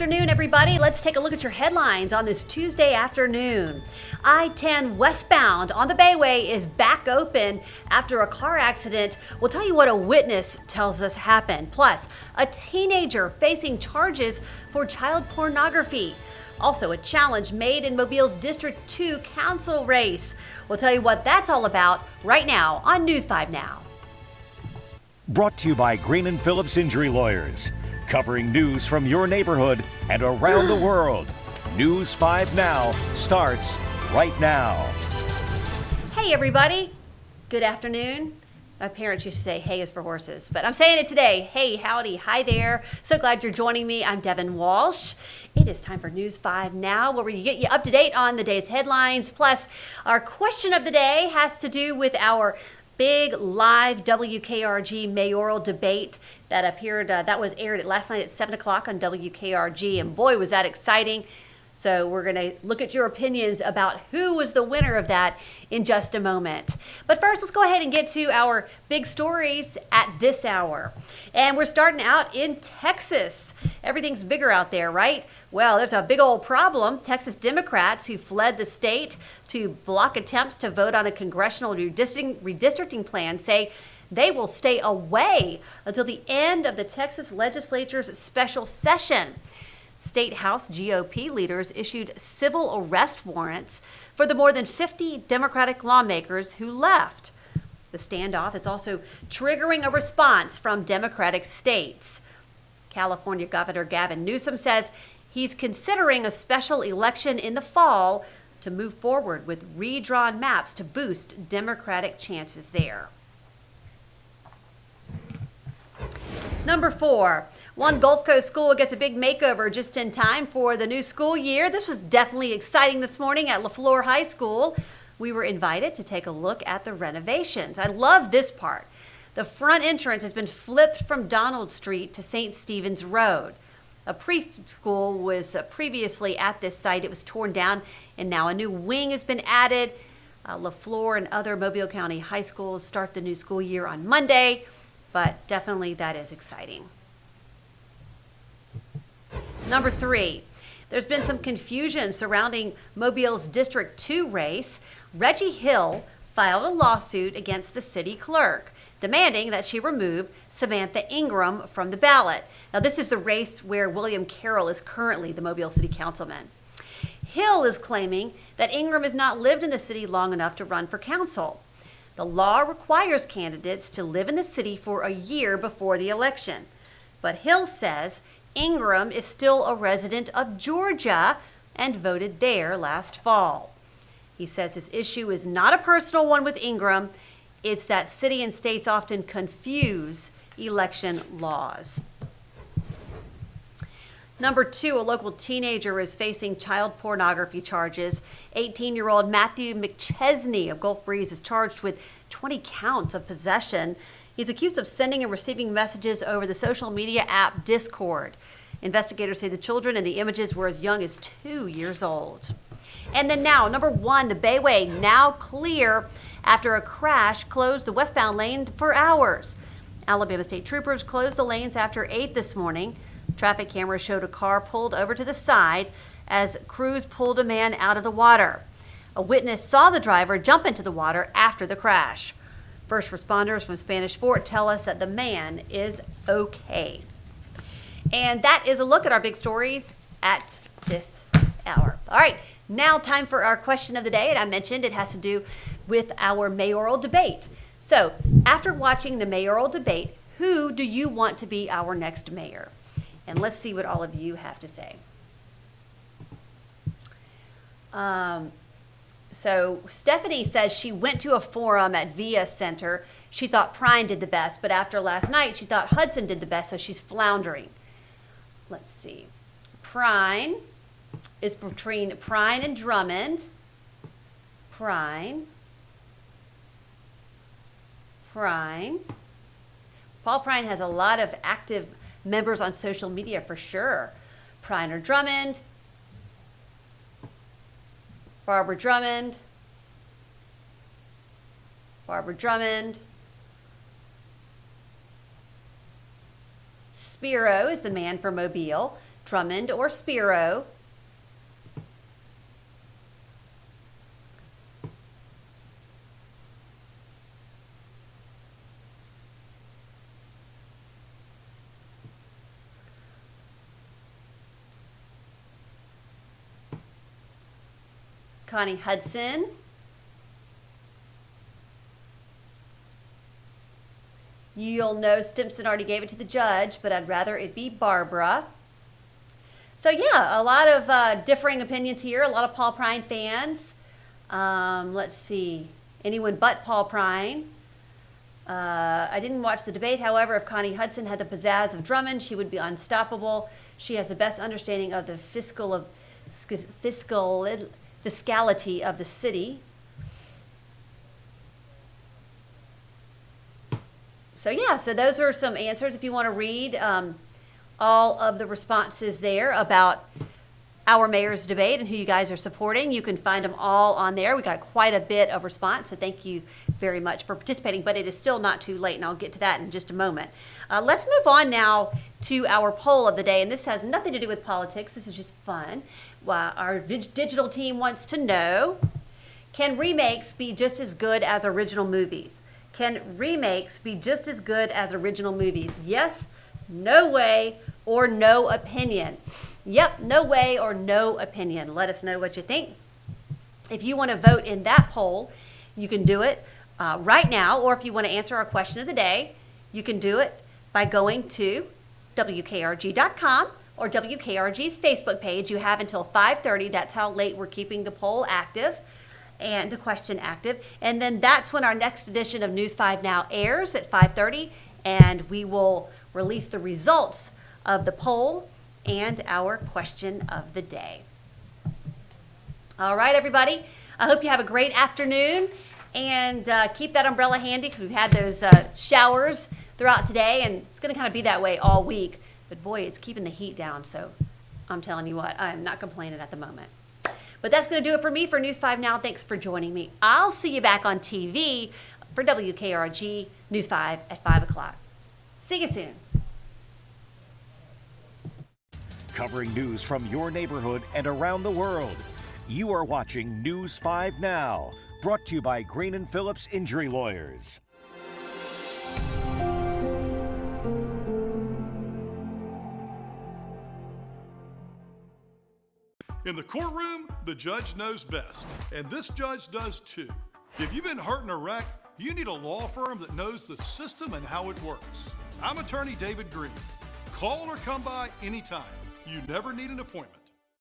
afternoon, everybody. Let's take a look at your headlines on this Tuesday afternoon. I-10 westbound on the Bayway is back open after a car accident. We'll tell you what a witness tells us happened. Plus, a teenager facing charges for child pornography. Also, a challenge made in Mobile's District 2 council race. We'll tell you what that's all about right now on News 5 Now. Brought to you by Green & Phillips Injury Lawyers. Covering news from your neighborhood and around the world. News 5 Now starts right now. Hey, everybody. Good afternoon. My parents used to say, hey is for horses, but I'm saying it today. Hey, howdy, hi there. So glad you're joining me. I'm Devin Walsh. It is time for News 5 Now, where we get you up to date on the day's headlines. Plus, our question of the day has to do with our big live WKRG mayoral debate that appeared, that was aired last night at 7 o'clock on WKRG, and boy, was that exciting. So we're going to look at your opinions about who was the winner of that in just a moment. But first, let's go ahead and get to our big stories at this hour. And we're starting out in Texas. Everything's bigger out there, right? Well, there's a big old problem. Texas Democrats who fled the state to block attempts to vote on a congressional redistricting plan say they will stay away until the end of the Texas legislature's special session. State House GOP leaders issued civil arrest warrants for the more than 50 Democratic lawmakers who left. The standoff is also triggering a response from Democratic states. California Governor Gavin Newsom says he's considering a special election in the fall to move forward with redrawn maps to boost Democratic chances there. Number 4, one Gulf Coast school gets a big makeover just in time for the new school year. This was definitely exciting this morning at LaFleur High School. We were invited to take a look at the renovations. I love this part. The front entrance has been flipped from Donald Street to St. Stephen's Road. A preschool was previously at this site. It was torn down, and now a new wing has been added. LaFleur and other Mobile County high schools start the new school year on Monday. But definitely that is exciting. Number 3, there's been some confusion surrounding Mobile's District 2 race. Reggie Hill filed a lawsuit against the city clerk, demanding that she remove Samantha Ingram from the ballot. Now, this is the race where William Carroll is currently the Mobile City Councilman. Hill is claiming that Ingram has not lived in the city long enough to run for council. The law requires candidates to live in the city for a year before the election. But Hill says Ingram is still a resident of Georgia and voted there last fall. He says his issue is not a personal one with Ingram. It's that city and states often confuse election laws. Number 2, a local teenager is facing child pornography charges. 18-year-old Matthew McChesney of Gulf Breeze is charged with 20 counts of possession. He's accused of sending and receiving messages over the social media app Discord. Investigators say the children in the images were as young as 2 years old. And then now, number 1, the Bayway now clear after a crash closed the westbound lane for hours. Alabama State Troopers closed the lanes after 8 this morning. Traffic cameras showed a car pulled over to the side as crews pulled a man out of the water. A witness saw the driver jump into the water after the crash. First responders from Spanish Fort tell us that the man is okay. And that is a look at our big stories at this hour. All right, now time for our question of the day. And I mentioned it has to do with our mayoral debate. So after watching the mayoral debate, who do you want to be our next mayor? And let's see what all of you have to say. So Stephanie says she went to a forum at Via Center. She thought Prine did the best, but after last night, she thought Hudson did the best, so she's floundering. Let's see. Prine is between Prine and Drummond. Prine. Paul Prine has a lot of active members on social media for sure. Prine or Drummond. Barbara Drummond. Spiro is the man for Mobile. Drummond or Spiro. Connie Hudson. You'll know Stimson already gave it to the judge, but I'd rather it be Barbara. So yeah, a lot of differing opinions here, a lot of Paul Prine fans. Let's see, anyone but Paul Prine. I didn't watch the debate, however, if Connie Hudson had the pizzazz of Drummond, she would be unstoppable. She has the best understanding of the fiscality of the city. So yeah, so those are some answers. If you want to read all of the responses there about our mayor's debate and who you guys are supporting, you can find them all on there. We got quite a bit of response, so thank you very much for participating, but it is still not too late, and I'll get to that in just a moment. Let's move on now to our poll of the day, and this has nothing to do with politics. This is just fun. Our digital team wants to know, can remakes be just as good as original movies? Can remakes be just as good as original movies? Yes, no way, or no opinion. Yep, no way or no opinion. Let us know what you think. If you want to vote in that poll, you can do it right now, or if you want to answer our question of the day, you can do it by going to WKRG.com or WKRG's Facebook page. You have until 5:30. That's how late we're keeping the poll active and the question active. And then that's when our next edition of News 5 Now airs at 5:30, and we will release the results of the poll and our question of the day. All right, everybody. I hope you have a great afternoon, and keep that umbrella handy because we've had those showers throughout today, and it's going to kind of be that way all week. But boy, it's keeping the heat down, so I'm telling you what, I'm not complaining at the moment. But that's going to do it for me for News 5 Now. Thanks for joining me. I'll see you back on TV for WKRG News 5 at 5 o'clock. See you soon. Covering news from your neighborhood and around the world. You are watching News 5 Now, brought to you by Green & Phillips Injury Lawyers. In the courtroom, the judge knows best, and this judge does too. If you've been hurt in a wreck, you need a law firm that knows the system and how it works. I'm attorney David Green. Call or come by anytime. You never need an appointment.